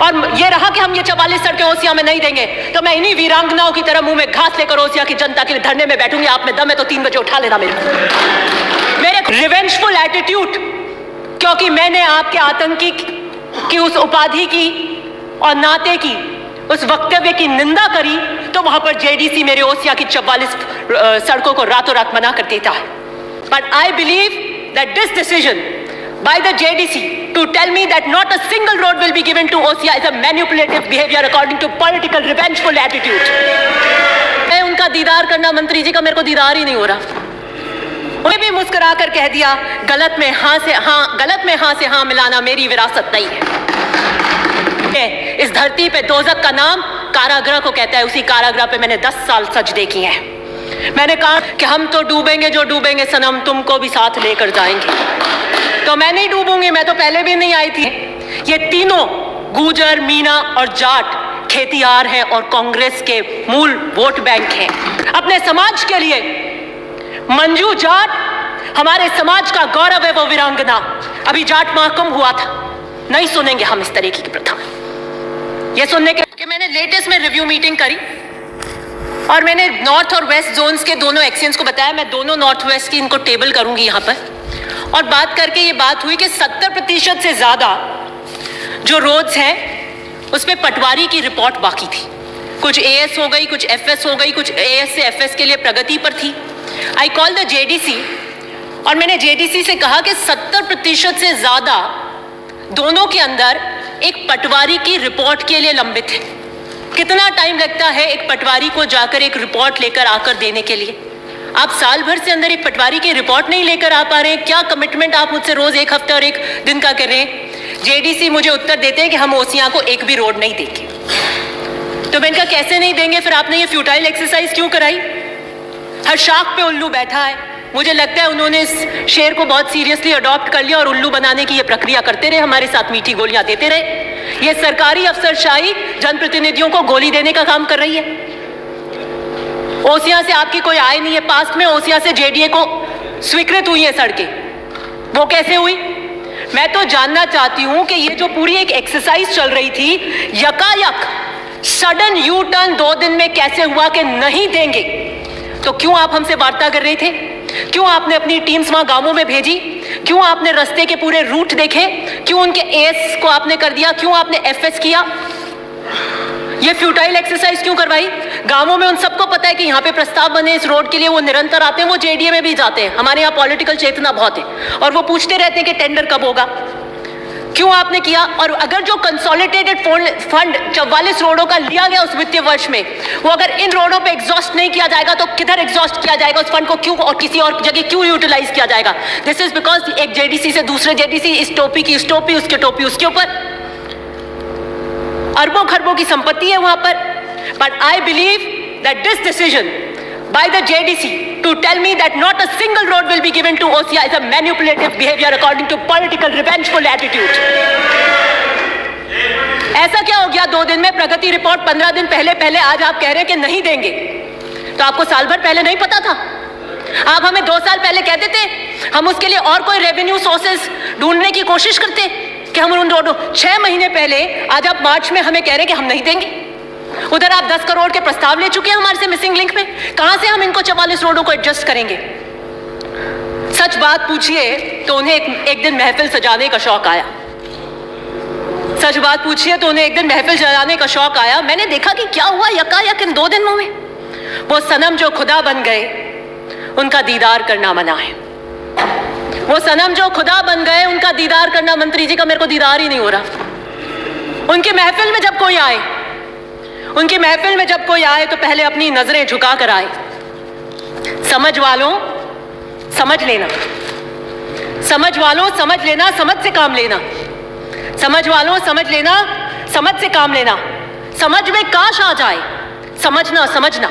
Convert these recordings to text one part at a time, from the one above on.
और ये रहा कि हम ये 44 सड़कें ओसिया में नहीं देंगे तो मैं इन्हीं वीरांगनाओं की तरह मुंह में घास लेकर ओसिया की जनता के लिए धरने में बैठूंगी। आप में दम है तो 3 बजे उठा लेना मेरे रिवेंजफुल एटीट्यूड, क्योंकि मैंने आपके आतंकी की उस उपाधि की और नाते की उस वक्तव्य की निंदा करी तो वहां पर जेडीसी मेरे ओसिया की 44 सड़कों को रातों रात मना कर देता है। But I believe that this decision by the JDC to tell me that not a single road will be given to OSIA is a manipulative behavior according to political revengeful attitude. मैं उनका दीदार करना, मंत्री जी का मेरे को दीदार ही नहीं हो रहा। उन्हें भी मुस्कुरा कर कह दिया गलत में हाँ से हाँ मिलाना मेरी विरासत नहीं है। इस धरती पे दोज़ख का नाम कारागृह को कहता है। उसी कारागृह पे मैंने 10 साल सच देखी है। मैंने कहा कि हम तो डूबेंगे जो डूबेंगे सनम, तुमको भी साथ लेकर जाएंगे। तो मैं नहीं डूबूंगी, मैं तो पहले भी नहीं आई थी। ये तीनों गुजर, मीना और जाट खेतियार हैं और कांग्रेस के मूल वोट बैंक हैं। अपने समाज के लिए मंजू जाट हमारे समाज का गौरव है, वो वीरांगना। अभी जाट महाकुंभ हुआ था, नहीं सुनेंगे हम इस तरीके की प्रथा। ये सुनने के मैंने लेटेस्ट में रिव्यू मीटिंग करी और मैंने नॉर्थ और वेस्ट जोन्स के दोनों एक्सचेंज को बताया। मैं दोनों नॉर्थ वेस्ट की इनको टेबल करूंगी यहाँ पर, और बात करके ये बात हुई कि 70% से ज्यादा जो रोड्स हैं उसमें पटवारी की रिपोर्ट बाकी थी। कुछ एएस हो गई, कुछ एफएस हो गई, कुछ एएस से एफएस के लिए प्रगति पर थी। आई कॉल द जेडीसी और मैंने जेडीसी से कहा कि 70% से ज्यादा दोनों के अंदर एक पटवारी की रिपोर्ट के लिए लंबित है। कितना टाइम लगता है एक पटवारी को जाकर एक रिपोर्ट लेकर आकर देने के लिए? आप साल भर से अंदर एक पटवारी की रिपोर्ट नहीं लेकर आ पा रहे हैं। क्या कमिटमेंट आप मुझसे रोज 1 हफ्ता और 1 दिन का कर रहे हैं? जेडीसी मुझे उत्तर देते हैं कि हम ओसिया को एक भी रोड नहीं देंगे। तो मैंने कहा कैसे नहीं देंगे? फिर आपने ये फ्यूटाइल एक्सरसाइज क्यों कराई? हर शाख पे उल्लू बैठा है। मुझे लगता है उन्होंने इस शेर को बहुत सीरियसली अडॉप्ट कर लिया और उल्लू बनाने की ये प्रक्रिया करते रहे, हमारे साथ मीठी गोलियां देते रहे। ये सरकारी अफसरशाही जनप्रतिनिधियों को गोली देने का काम कर रही है। ओसिया से आपकी कोई आय नहीं है। पास्ट में ओसिया से जेडीए को स्वीकृत हुई है सड़कें, वो कैसे हुई? मैं तो जानना चाहती हूं कि ये जो पूरी एक एक्सरसाइज चल रही थी, यकायक सडन यू टर्न 2 दिन में कैसे हुआ कि नहीं देंगे? तो क्यों आप हमसे वार्ता कर रहे थे? क्यों आपने अपनी टीम्स वहां गांवों में भेजी? क्यों आपने रास्ते के पूरे रूट देखे? क्यों उनके एएस को आपने कर दिया? क्यों आपने एफएस किया? ये फ्यूटाइल एक्सरसाइज क्यों करवाई? गांवों में उन सबको पता है कि यहाँ पे प्रस्ताव बने इस रोड के लिए, वो निरंतर आते हैं, वो जेडीए में भी जाते हैं। हमारे यहाँ पॉलिटिकल चेतना बहुत है और वो पूछते रहते हैं कि टेंडर कब होगा। क्यों आपने किया? और अगर जो कंसोलिडेटेड फंड 44 रोडों का लिया गया उस वित्तीय वर्ष में, वो अगर इन रोडों पे एग्जॉस्ट नहीं किया जाएगा तो किधर एग्जॉस्ट किया जाएगा? उस फंड को क्यों और किसी और जगह क्यों यूटिलाइज किया जाएगा? दिस इज बिकॉज एक जेडीसी से दूसरे जेडीसी, इस टोपी की इस टोपी, उसके टोपी उसके ऊपर, अरबों खरबों की संपत्ति है वहां पर। But I believe that this decision by the JDC to tell me that not a single road will be given to OSIA is a manipulative behavior according to political revengeful attitude. ऐसा क्या हो गया 2 दिन में? प्रगति report 15 दिन पहले आज आप कह रहे हैं कि नहीं देंगे। तो आपको साल भर पहले नहीं पता था? आप हमें 2 साल पहले कहते थे, हम उसके लिए और कोई रेवेन्यू सोर्सेज ढूंढने की कोशिश करते कि हम उन रोडों 6 महीने पहले, आज आप मार्च में हमें कह रहे हैं कि हम नहीं देंगे। उधर आप 10 करोड़ के प्रस्ताव ले चुके हैं हमारे से मिसिंग लिंक में। कहां से हम इनको 44 रोडों को एडजस्ट करेंगे? सच बात पूछिए तो उन्हें एक दिन महफिल सजाने का शौक आया। सच बात पूछिए तो उन्हें एक दिन महफिल सजाने का शौक आया। मैंने देखा कि क्या हुआ यकायक इन 2 दिनों में। वो सनम जो खुदा बन गए उनका दीदार करना मना है। वो सनम जो खुदा बन गए उनका दीदार करना, मंत्री जी का मेरे को दीदार ही नहीं हो रहा। उनकी महफिल में जब कोई आए तो पहले अपनी नजरें झुका कर आए। समझ वालों समझ लेना, समझ वालों समझ लेना, समझ से काम लेना। समझ वालों समझ लेना, समझ से काम लेना। समझ में काश आ जाए, समझना समझना।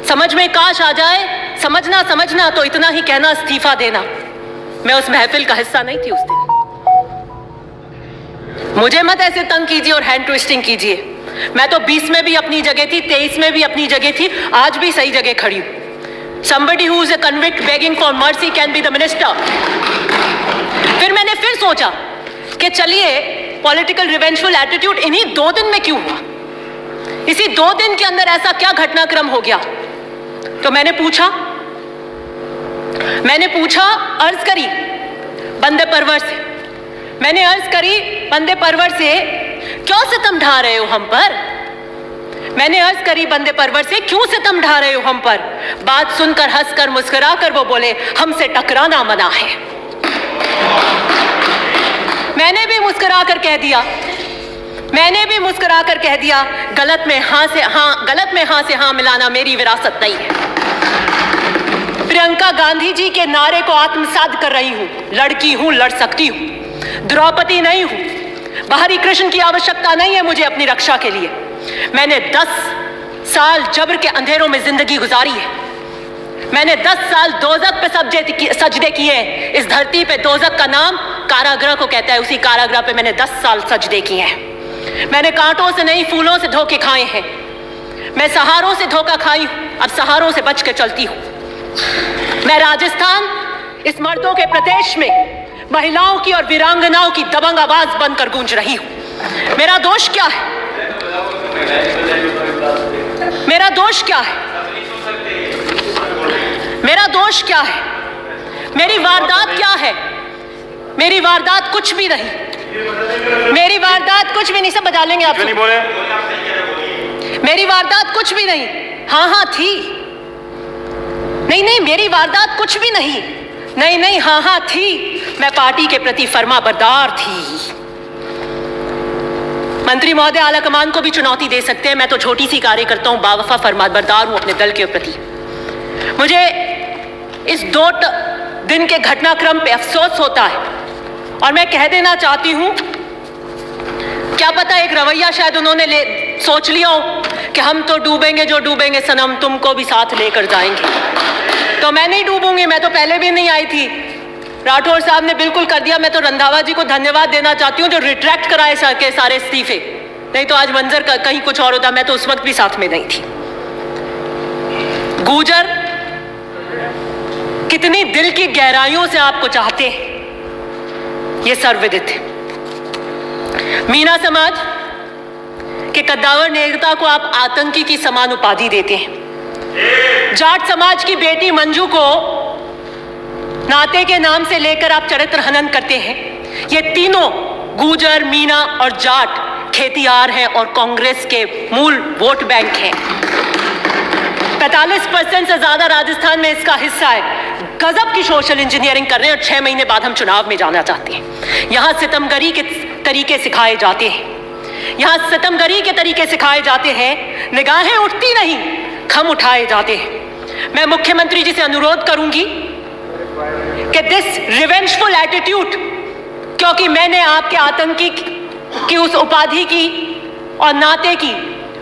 समझ में काश आ जाए, समझना समझना। तो इतना ही कहना, इस्तीफा देना। मैं उस महफिल का हिस्सा नहीं थी उस दिन। मुझे मत ऐसे तंग कीजिए और हैंड ट्विस्टिंग कीजिए। मैं तो 20 में भी अपनी जगह थी, 23 में भी अपनी जगह थी, आज भी सही जगह खड़ी हूं। Somebody who is a convict begging for mercy can be the minister. फिर मैंने फिर सोचा कि चलिए पॉलिटिकल रिवेंजफुल एटीट्यूड इन्हीं 2 दिन में क्यों हुआ? इसी 2 दिन के अंदर ऐसा क्या घटनाक्रम हो गया? तो मैंने पूछा, अर्ज करी बंदे परवर से, मैंने अर्ज करी बंदे परवर से, क्यों सितम ढा रहे हो हम पर? मैंने अर्ज करी बंदे परवर से, क्यों सितम ढा रहे हो हम पर? बात सुनकर हंसकर मुस्कुराकर वो बोले, हमसे टकराना मना है। मैंने भी मुस्कुराकर कह दिया, गलत में हां से हां मिलाना मेरी विरासत नहीं है। प्रियंका गांधी जी के नारे को आत्मसात कर रही हूं, लड़की हूं, लड़ सकती हूं, द्रौपदी नहीं हूं, बाहरी कृष्ण की आवश्यकता नहीं है मुझे अपनी रक्षा के लिए। मैंने 10 साल जबर के अंधेरों में जिंदगी गुजारी है। मैंने 10 साल दोजक पे सजदे किए हैं। इस धरती पे दोजक का नाम कारागृह को कहता है, उसी कारागृह पे मैंने 10 साल सजदे किए हैं। मैंने कांटों से नहीं, फूलों से धोखे खाए हैं। मैं सहारों से धोखा खाई हूं, अब सहारों से बच के चलती हूं। मैं राजस्थान, इस मर्दों के प्रदेश में महिलाओं की और वीरांगनाओं की दबंग आवाज बनकर गूंज रही हूं। मेरा दोष क्या है? मेरा दोष क्या है? मेरी वारदात क्या है? मेरी वारदात कुछ भी नहीं। सब बजा लेंगे आप। नहीं बोले? मेरी वारदात कुछ भी नहीं। हाँ थी। नहीं, मेरी वारदात कुछ भी नहीं। नहीं, हाँ थी। मैं पार्टी के प्रति फर्माबरदार थी। मंत्री महोदय आला कमान को भी चुनौती दे सकते हैं, मैं तो छोटी सी कार्यकर्ता हूं, बावफा फर्माबरदार हूं अपने दल के प्रति। मुझे इस 2 दिन के घटनाक्रम पे अफसोस होता है और मैं कह देना चाहती हूं, क्या पता एक रवैया शायद उन्होंने सोच लिया हो कि हम तो डूबेंगे, जो डूबेंगे सनम तुमको भी साथ लेकर जाएंगे। तो मैं नहीं डूबूंगी, मैं तो पहले भी नहीं आई थी। राठौर साहब ने बिल्कुल कर दिया। मैं तो रंधावा जी को धन्यवाद देना चाहती हूँ जो रिट्रैक्ट कराए के सारे इस्तीफे, नहीं तो आज मंजर कहीं कुछ और होता। मैं तो उस वक्त भी साथ में नहीं थी। गुर्जर कितनी दिल की गहराइयों से आपको चाहते हैं ये सर्वविदित है। मीना समाज के कद्दावर नेता को आप आतंकी की समान उपाधि देते हैं। जाट समाज की बेटी मंजू को नाते के नाम से लेकर आप चरित्र हनन करते हैं। ये तीनों गुर्जर, मीना और जाट खेतियार हैं और कांग्रेस के मूल वोट बैंक हैं। 45% से ज्यादा राजस्थान में इसका हिस्सा है। गजब की सोशल इंजीनियरिंग कर रहे हैं और 6 महीने बाद हम चुनाव में जाना चाहते हैं। यहां सितमगरी के तरीके सिखाए जाते हैं। निगाहें उठती नहीं, खम उठाए जाते हैं। मैं मुख्यमंत्री जी से अनुरोध करूंगी कि दिस रिवेंजफुल एटीट्यूड, क्योंकि मैंने आपके आतंकी की उस उपाधि की और नाते की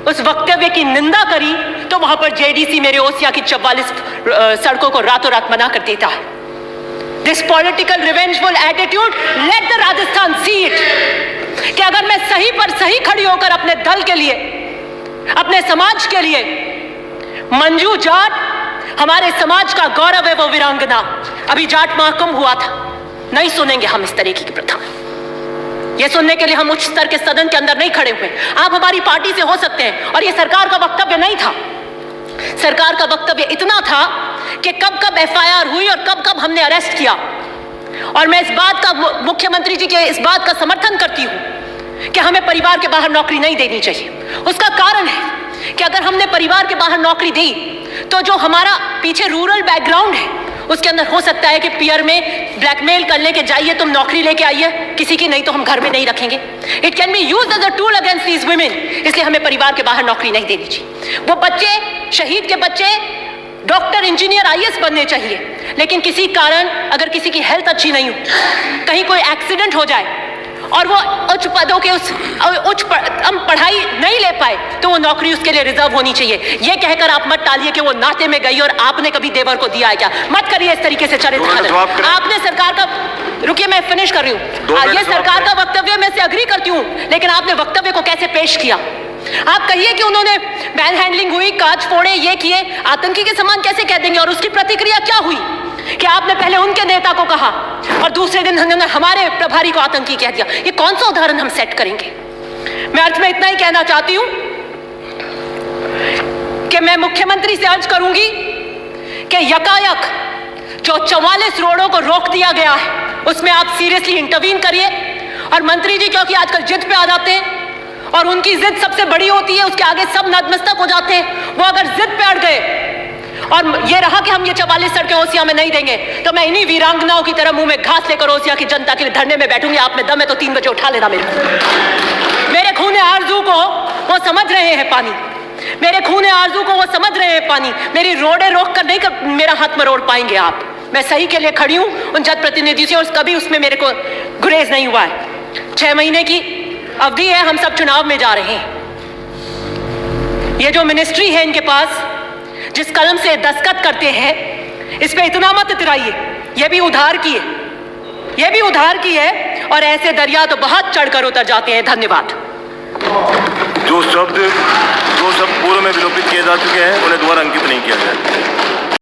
उस वक्तव्य की निंदा करी, तो वहां पर जेडीसी मेरे ओसिया की 44 सड़कों को रातों रात मना कर देता है। This political revengeful attitude, let the Rajasthan see it, कि अगर मैं सही पर सही खड़ी होकर अपने दल के लिए, अपने समाज के लिए, मंजू जाट हमारे समाज का गौरव है, वो वीरांगना। अभी जाट महाकुंभ हुआ था, नहीं सुनेंगे हम इस तरीके की प्रथा। ये सुनने के लिए हम उच्च स्तर के सदन के अंदर नहीं खड़े हुए। आप हमारी पार्टी से हो सकते हैं, और ये सरकार का वक्तव्य नहीं था। सरकार का वक्तव्य इतना था कि कब कब एफआईआर हुई और कब कब हमने अरेस्ट किया। और मैं इस बात का, मुख्यमंत्री जी के इस बात का समर्थन करती हूं कि हमें परिवार के बाहर नौकरी नहीं देनी चाहिए। उसका कारण है कि अगर हमने परिवार के बाहर नौकरी दी तो जो हमारा पीछे रूरल बैकग्राउंड है उसके अंदर हो सकता है कि पीआर में ब्लैकमेल करने के जाइए, तुम नौकरी लेके आइए किसी की, नहीं तो हम घर में नहीं रखेंगे। It can be used as a tool against these women. इसलिए हमें परिवार के बाहर नौकरी नहीं देनी चाहिए। वो बच्चे, शहीद के बच्चे डॉक्टर, इंजीनियर, आईएएस बनने चाहिए, लेकिन किसी कारण अगर किसी की हेल्थ अच्छी नहीं हो, कहीं कोई एक्सीडेंट हो जाए और वो उच्च पदों के पढ़ाई नहीं ले पाए, तो वो नौकरी उसके लिए रिजर्व होनी चाहिए। ये कहकर आप मत टालिए कि वो नाते में गई और आपने कभी देवर को दिया है क्या। मत करिए इस तरीके से चरित्र हनन। आपने सरकार का, रुकिए मैं फिनिश कर रही हूँ, ये सरकार का वक्तव्य मैं से अग्री करती हूँ, लेकिन आपने वक्तव्य को कैसे पेश किया। आप कहिए कि उन्होंने मैन हैंडलिंग हुई, कांच फोड़े, ये किए, आतंकी के समान कैसे कह देंगे, और उसकी प्रतिक्रिया क्या हुई। कि आपने पहले उनके नेता को कहा और दूसरे दिन हमने हमारे प्रभारी को आतंकी कह दिया। ये कौन सा उदाहरण हम सेट करेंगे? मैं अंत में इतना ही कहना चाहती हूं कि मैं मुख्यमंत्री से अर्ज करूंगी कि यकायक जो 44 रोडों को रोक दिया गया है उसमें आप सीरियसली इंटरवीन करिए। और मंत्री जी क्योंकि आजकल जिद पे आ जाते हैं और उनकी जिद सबसे बड़ी होती है, उसके आगे सब नतमस्तक हो जाते हैं। वो अगर जिद पे अड़ गए और ये रहा कि हम ये 44 सड़कें ओसिया में नहीं देंगे, तो मैं इन्हीं वीरांगनाओं की तरह मुंह में घास लेकर ओसिया की जनता के लिए धरने में बैठूंगी। आप में दम है तो 3 बजे उठा लेना मेरे खून आरजू को वो समझ रहे हैं पानी, मेरे खून आरजू को वो समझ रहे हैं पानी। मेरी रोडे रोक कर नहीं कर मेरा हाथ मरोड़ पाएंगे आप। मैं सही के लिए खड़ी हूं उन जनप्रतिनिधि से और कभी उसमें मेरे को गुरेज नहीं हुआ है। 6 महीने की अवधि है, हम सब चुनाव में जा रहे हैं। ये जो मिनिस्ट्री है इनके पास, जिस कलम से दस्तखत करते हैं, इस पे इतना मत इतराइए। ये भी उधार की है, ये भी उधार की है और ऐसे दरिया तो बहुत चढ़कर उतर जाते हैं। धन्यवाद। जो शब्द पूर्व में विलोपित किए जा चुके हैं उन्हें दोबारा अंकित नहीं किया जाए।